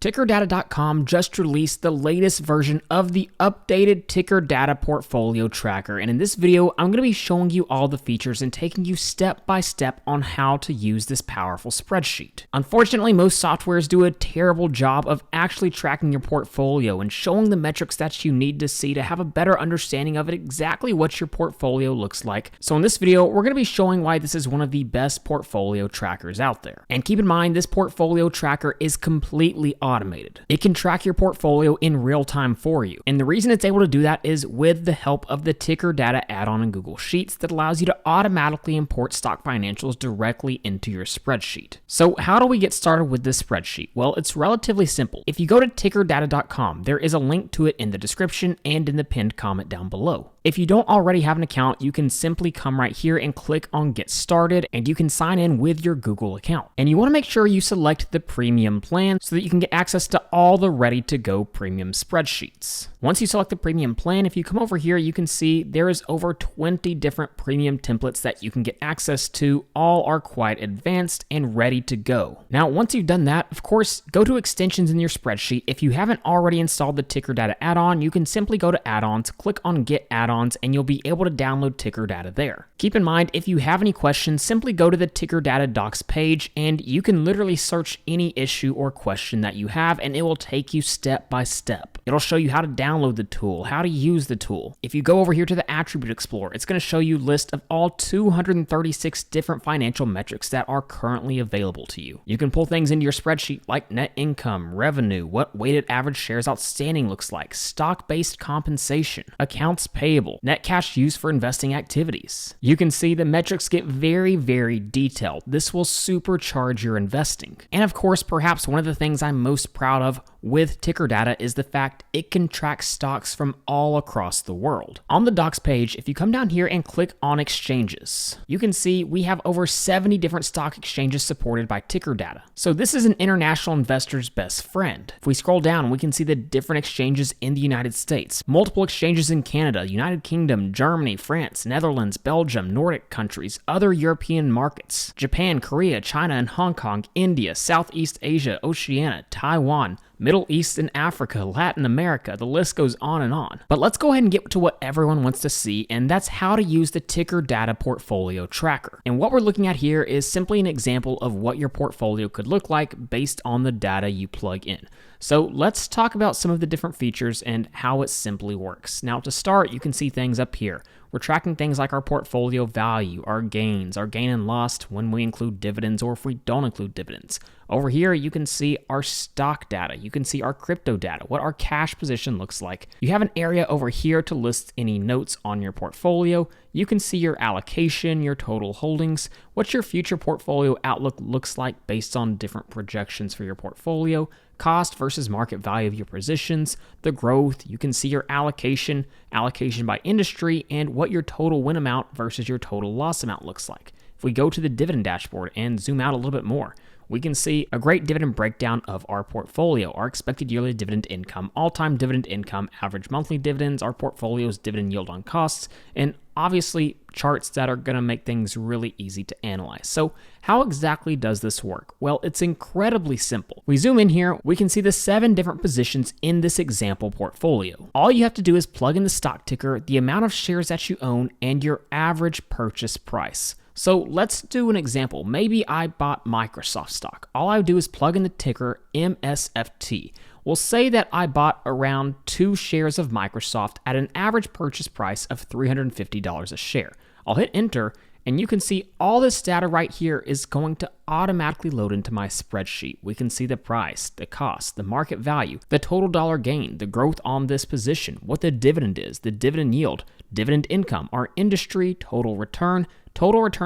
Tickerdata.com just released the latest version of the updated Tickerdata portfolio tracker, and in this video, I'm going to be showing you all the features and taking you step by step on how to use this powerful spreadsheet. Unfortunately, most softwares do a terrible job of actually tracking your portfolio and showing the metrics that you need to see to have a better understanding of exactly what your portfolio looks like. So in this video, we're going to be showing why this is one of the best portfolio trackers out there. And keep in mind, this portfolio tracker is completely automated. It can track your portfolio in real time for you. And the reason it's able to do that is with the help of the Tickerdata add-on in Google Sheets that allows you to automatically import stock financials directly into your spreadsheet. So how do we get started with this spreadsheet? Well, it's relatively simple. If you go to tickerdata.com, there is a link to it in the description and in the pinned comment down below. If you don't already have an account, you can simply come right here and click on Get Started, and you can sign in with your Google account. And you want to make sure you select the premium plan so that you can get access to all the ready-to-go premium spreadsheets. Once you select the premium plan, if you come over here, you can see there is over 20 different premium templates that you can get access to. All are quite advanced and ready to go. Now, once you've done that, of course, go to extensions in your spreadsheet. If you haven't already installed the Tickerdata add-on, you can simply go to add-ons, click on Get Add-ons, and you'll be able to download Tickerdata there. Keep in mind, if you have any questions, simply go to the Tickerdata docs page and you can literally search any issue or question that you have and it will take you step by step. It'll show you how to download the tool, how to use the tool. If you go over here to the Attribute Explorer, it's going to show you a list of all 236 different financial metrics that are currently available to you. You can pull things into your spreadsheet like net income, revenue, what weighted average shares outstanding looks like, stock-based compensation, accounts payable, net cash used for investing activities. You can see the metrics get very, very detailed. This will supercharge your investing. And of course, perhaps one of the things I'm most proud of with Tickerdata is the fact it can track stocks from all across the world. On the docs page, if you come down here and click on exchanges, you can see we have over 70 different stock exchanges supported by Tickerdata. So this is an international investor's best friend. If we scroll down, we can see the different exchanges in the United States, multiple exchanges in Canada, United Kingdom, Germany, France, Netherlands, Belgium, Nordic countries, other European markets, Japan, Korea, China, and Hong Kong, India, Southeast Asia, Oceania, Taiwan, Middle East and Africa, Latin America, the list goes on and on. But let's go ahead and get to what everyone wants to see, and that's how to use the Tickerdata portfolio tracker. And what we're looking at here is simply an example of what your portfolio could look like based on the data you plug in. So let's talk about some of the different features and how it simply works. Now to start, you can see things up here. We're tracking things like our portfolio value, our gains, our gain and loss when we include dividends or if we don't include dividends. Over here, you can see our stock data. You can see our crypto data, what our cash position looks like. You have an area over here to list any notes on your portfolio. You can see your allocation, your total holdings, what your future portfolio outlook looks like based on different projections for your portfolio, cost versus market value of your positions, the growth. You can see your allocation by industry, and what your total win amount versus your total loss amount looks like. If we go to the dividend dashboard and zoom out a little bit more, we can see a great dividend breakdown of our portfolio, our expected yearly dividend income, all-time dividend income, average monthly dividends, our portfolio's dividend yield on costs, and obviously charts that are going to make things really easy to analyze. So how exactly does this work? Well, it's incredibly simple. We zoom in here, we can see the 7 different positions in this example portfolio. All you have to do is plug in the stock ticker, the amount of shares that you own, and your average purchase price. So let's do an example. Maybe I bought Microsoft stock. All I do is plug in the ticker MSFT. We'll say that I bought around 2 shares of Microsoft at an average purchase price of $350 a share. I'll hit enter, and you can see all this data right here is going to automatically load into my spreadsheet. We can see the price, the cost, the market value, the total dollar gain, the growth on this position, what the dividend is, the dividend yield, dividend income, our industry, total return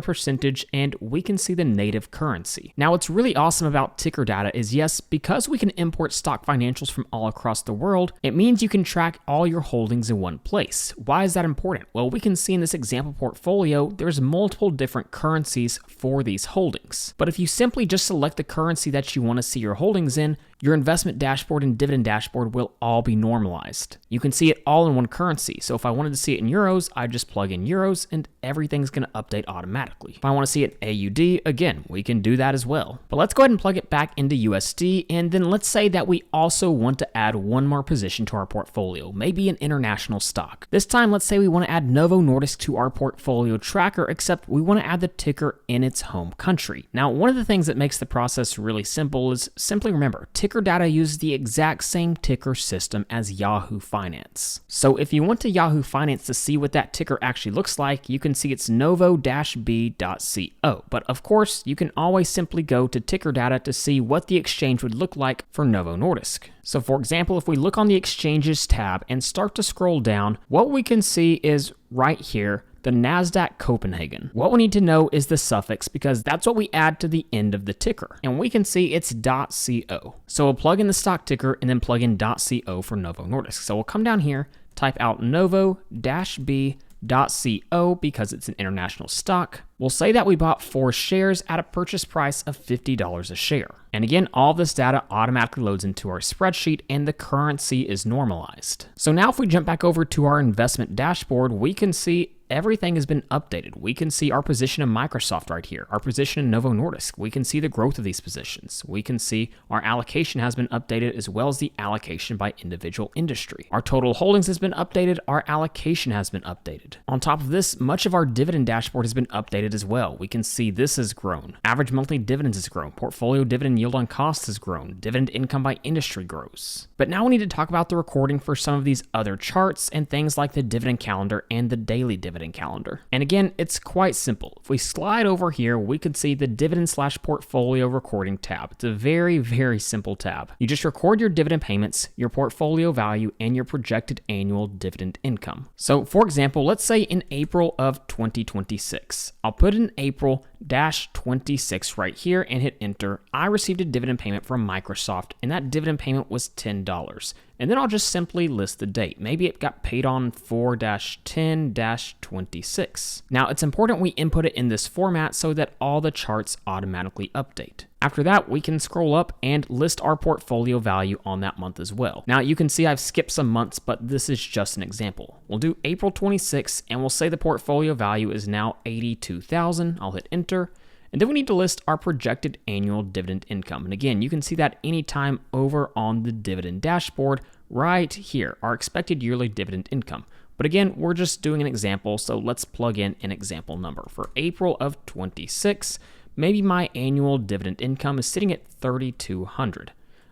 percentage, and we can see the native currency. Now, what's really awesome about Tickerdata is, yes, because we can import stock financials from all across the world, it means you can track all your holdings in one place. Why is that important? Well, we can see in this example portfolio, there's multiple different currencies for these holdings. But if you simply just select the currency that you want to see your holdings in, Your investment dashboard and dividend dashboard will all be normalized. You can see it all in one currency. So if I wanted to see it in euros, I just plug in euros and everything's going to update automatically. If I want to see it AUD, again, we can do that as well. But let's go ahead and plug it back into USD. And then let's say that we also want to add one more position to our portfolio, maybe an international stock. This time, let's say we want to add Novo Nordisk to our portfolio tracker, except we want to add the ticker in its home country. Now, one of the things that makes the process really simple is simply remember, Tickerdata uses the exact same ticker system as Yahoo Finance. So if you went to Yahoo Finance to see what that ticker actually looks like, you can see it's novo-b.co. But of course, you can always simply go to Tickerdata to see what the exchange would look like for Novo Nordisk. So for example, if we look on the Exchanges tab and start to scroll down, what we can see is right here, the Nasdaq Copenhagen. What we need to know is the suffix because that's what we add to the end of the ticker. And we can see it's .co. So we'll plug in the stock ticker and then plug in .co for Novo Nordisk. So we'll come down here, type out novo-b.co because it's an international stock. We'll say that we bought 4 shares at a purchase price of $50 a share. And again, all this data automatically loads into our spreadsheet and the currency is normalized. So now if we jump back over to our investment dashboard, we can see everything has been updated. We can see our position in Microsoft right here, our position in Novo Nordisk. We can see the growth of these positions. We can see our allocation has been updated as well as the allocation by individual industry. Our total holdings has been updated. Our allocation has been updated. On top of this, much of our dividend dashboard has been updated as well. We can see this has grown. Average monthly dividends has grown. Portfolio dividend yield on cost has grown. Dividend income by industry grows. But now we need to talk about the recording for some of these other charts and things like the dividend calendar and the daily dividend calendar. And again, it's quite simple. If we slide over here, we can see the dividend/portfolio recording tab. It's a very, very simple tab. You just record your dividend payments, your portfolio value, and your projected annual dividend income. So for example, let's say in April of 2026, I'll put in April-26 right here and hit enter. I received a dividend payment from Microsoft and that dividend payment was $10. And then I'll just simply list the date. Maybe it got paid on 4-10-26. Now it's important we input it in this format so that all the charts automatically update. After that, we can scroll up and list our portfolio value on that month as well. Now you can see I've skipped some months, but this is just an example. We'll do April 26 and we'll say the portfolio value is now $82,000. I'll hit enter. And then we need to list our projected annual dividend income. And again, you can see that anytime over on the dividend dashboard right here, our expected yearly dividend income. But again, we're just doing an example, so let's plug in an example number. For April of 26, maybe my annual dividend income is sitting at $3,200.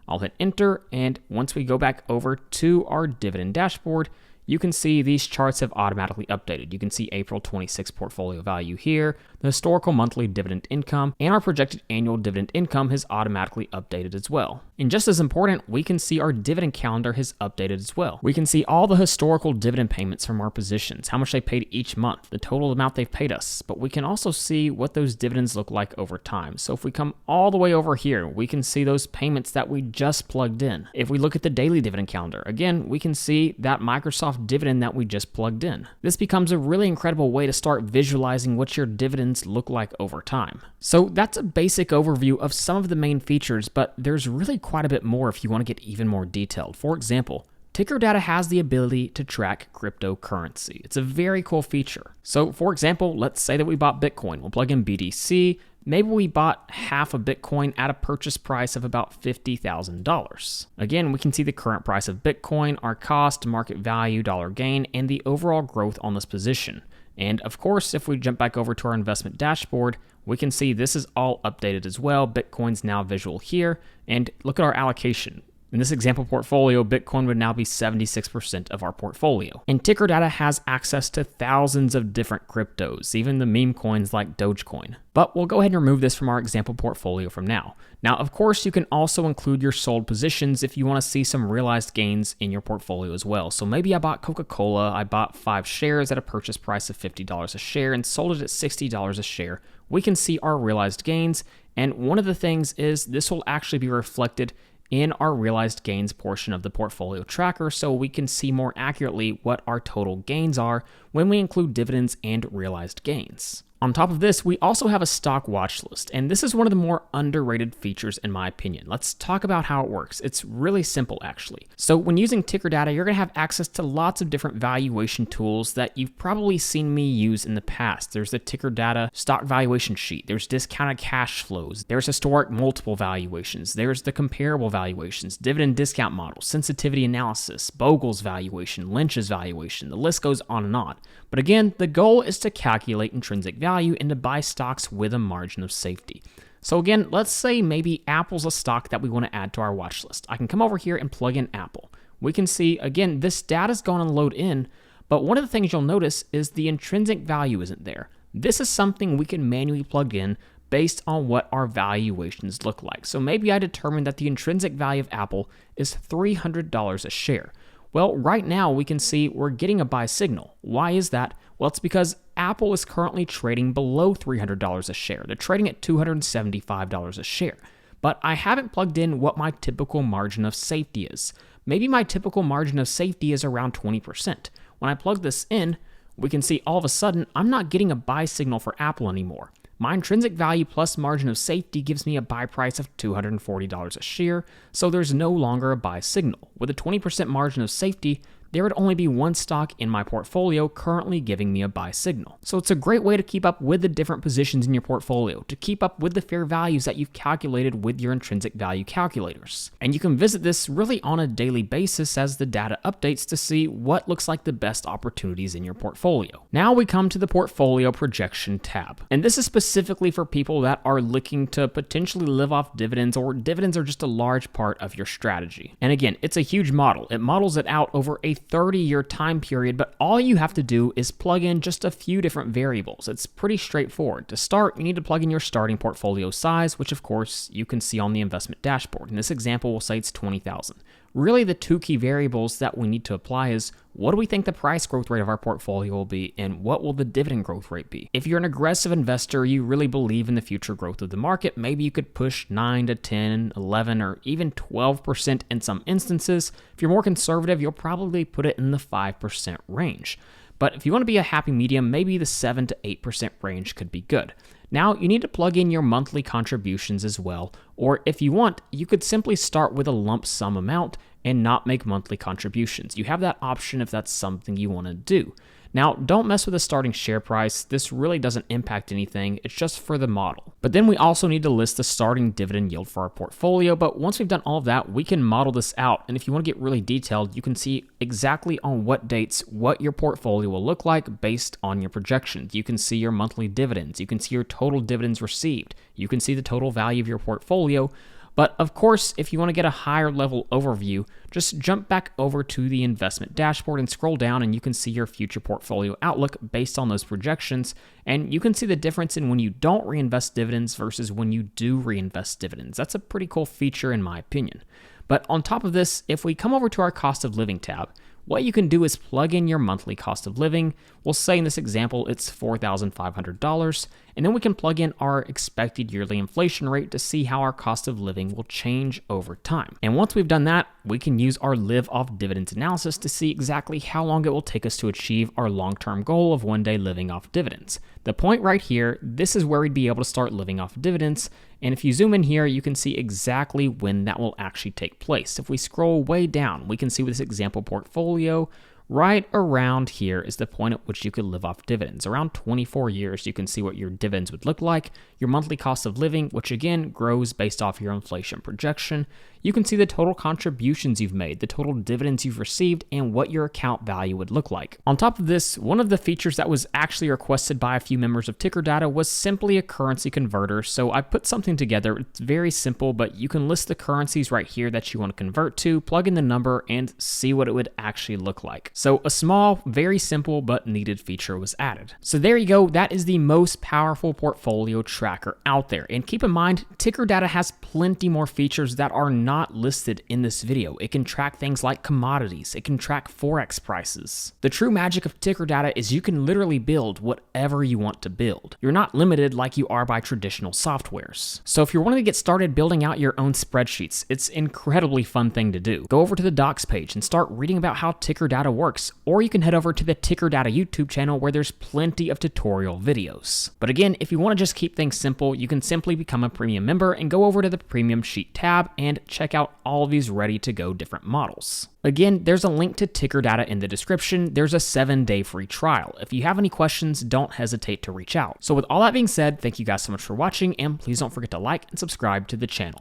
I'll hit enter, and once we go back over to our dividend dashboard, you can see these charts have automatically updated. You can see April 26 portfolio value here, the historical monthly dividend income, and our projected annual dividend income has automatically updated as well. And just as important, we can see our dividend calendar has updated as well. We can see all the historical dividend payments from our positions, how much they paid each month, the total amount they've paid us, but we can also see what those dividends look like over time. So if we come all the way over here, we can see those payments that we just plugged in. If we look at the daily dividend calendar, again, we can see that Microsoft dividend that we just plugged in. This becomes a really incredible way to start visualizing what your dividends look like over time. So that's a basic overview of some of the main features, but there's really quite a bit more if you want to get even more detailed. For example, Tickerdata has the ability to track cryptocurrency. It's a very cool feature. So for example, let's say that we bought Bitcoin. We'll plug in BTC. Maybe we bought half a Bitcoin at a purchase price of about $50,000. Again, we can see the current price of Bitcoin, our cost, market value, dollar gain, and the overall growth on this position. And of course, if we jump back over to our investment dashboard, we can see this is all updated as well. Bitcoin's now visual here, and look at our allocation. In this example portfolio, Bitcoin would now be 76% of our portfolio. And Tickerdata has access to thousands of different cryptos, even the meme coins like Dogecoin. But we'll go ahead and remove this from our example portfolio from now. Now, of course, you can also include your sold positions if you want to see some realized gains in your portfolio as well. So maybe I bought Coca-Cola, I bought 5 shares at a purchase price of $50 a share and sold it at $60 a share. We can see our realized gains. And one of the things is this will actually be reflected in our realized gains portion of the portfolio tracker so we can see more accurately what our total gains are when we include dividends and realized gains. On top of this, we also have a stock watch list, and this is one of the more underrated features in my opinion. Let's talk about how it works. It's really simple actually. So when using Tickerdata, you're going to have access to lots of different valuation tools that you've probably seen me use in the past. There's the Tickerdata stock valuation sheet, there's discounted cash flows, there's historic multiple valuations, there's the comparable valuations, dividend discount model, sensitivity analysis, Bogle's valuation, Lynch's valuation, the list goes on and on. But again, the goal is to calculate intrinsic value and to buy stocks with a margin of safety. So again, let's say maybe Apple's a stock that we want to add to our watch list. I can come over here and plug in Apple. We can see, again, this data is going to load in, but one of the things you'll notice is the intrinsic value isn't there. This is something we can manually plug in based on what our valuations look like. So maybe I determined that the intrinsic value of Apple is $300 a share. Well, right now we can see we're getting a buy signal. Why is that? Well, it's because Apple is currently trading below $300 a share. They're trading at $275 a share. But I haven't plugged in what my typical margin of safety is. Maybe my typical margin of safety is around 20%. When I plug this in, we can see all of a sudden I'm not getting a buy signal for Apple anymore. My intrinsic value plus margin of safety gives me a buy price of $240 a share, so there's no longer a buy signal. With a 20% margin of safety, there would only be one stock in my portfolio currently giving me a buy signal. So it's a great way to keep up with the different positions in your portfolio, to keep up with the fair values that you've calculated with your intrinsic value calculators. And you can visit this really on a daily basis as the data updates to see what looks like the best opportunities in your portfolio. Now we come to the portfolio projection tab. And this is specifically for people that are looking to potentially live off dividends, or dividends are just a large part of your strategy. And again, it's a huge model. It models it out over a 30-year time period, but all you have to do is plug in just a few different variables. It's pretty straightforward. To start, you need to plug in your starting portfolio size, which of course you can see on the investment dashboard. In this example, we'll say it's 20,000. Really, the two key variables that we need to apply is what do we think the price growth rate of our portfolio will be, and what will the dividend growth rate be? If you're an aggressive investor, you really believe in the future growth of the market, maybe you could push 9 to 10, 11, or even 12% in some instances. If you're more conservative, you'll probably put it in the 5% range. But if you want to be a happy medium, maybe the 7 to 8% range could be good. Now, you need to plug in your monthly contributions as well, or if you want, you could simply start with a lump sum amount and not make monthly contributions. You have that option if that's something you want to do. Now, don't mess with the starting share price. This really doesn't impact anything. It's just for the model. But then we also need to list the starting dividend yield for our portfolio. But once we've done all of that, we can model this out. And if you want to get really detailed, you can see exactly on what dates what your portfolio will look like based on your projections. You can see your monthly dividends. You can see your total dividends received. You can see the total value of your portfolio. But of course, if you want to get a higher level overview, just jump back over to the investment dashboard and scroll down, and you can see your future portfolio outlook based on those projections. And you can see the difference in when you don't reinvest dividends versus when you do reinvest dividends. That's a pretty cool feature in my opinion. But on top of this, if we come over to our cost of living tab, what you can do is plug in your monthly cost of living. We'll say in this example, it's $4,500. And then we can plug in our expected yearly inflation rate to see how our cost of living will change over time. And once we've done that, we can use our live off dividends analysis to see exactly how long it will take us to achieve our long-term goal of one day living off dividends. The point right here, this is where we'd be able to start living off dividends. And if you zoom in here, you can see exactly when that will actually take place. If we scroll way down, we can see with this example portfolio, right around here is the point at which you could live off dividends. Around 24 years, you can see what your dividends would look like, your monthly cost of living, which again grows based off your inflation projection. You can see the total contributions you've made, the total dividends you've received, and what your account value would look like. On top of this, one of the features that was actually requested by a few members of Tickerdata was simply a currency converter. So I put something together. It's very simple, but you can list the currencies right here that you want to convert to, plug in the number, and see what it would actually look like. So a small, very simple, but needed feature was added. So there you go. That is the most powerful portfolio tracker out there. And keep in mind, Tickerdata has plenty more features that are not listed in this video. It can track things like commodities. It can track Forex prices. The true magic of Tickerdata is you can literally build whatever you want to build. You're not limited like you are by traditional softwares. So if you're wanting to get started building out your own spreadsheets, it's an incredibly fun thing to do. Go over to the docs page and start reading about how Tickerdata works. works, or you can head over to the Tickerdata YouTube channel where there's plenty of tutorial videos. But again, if you want to just keep things simple, you can simply become a premium member and go over to the Premium Sheet tab and check out all of these ready to go different models. Again, there's a link to Tickerdata in the description. There's a 7-day free trial. If you have any questions, don't hesitate to reach out. So with all that being said, thank you guys so much for watching, and please don't forget to like and subscribe to the channel.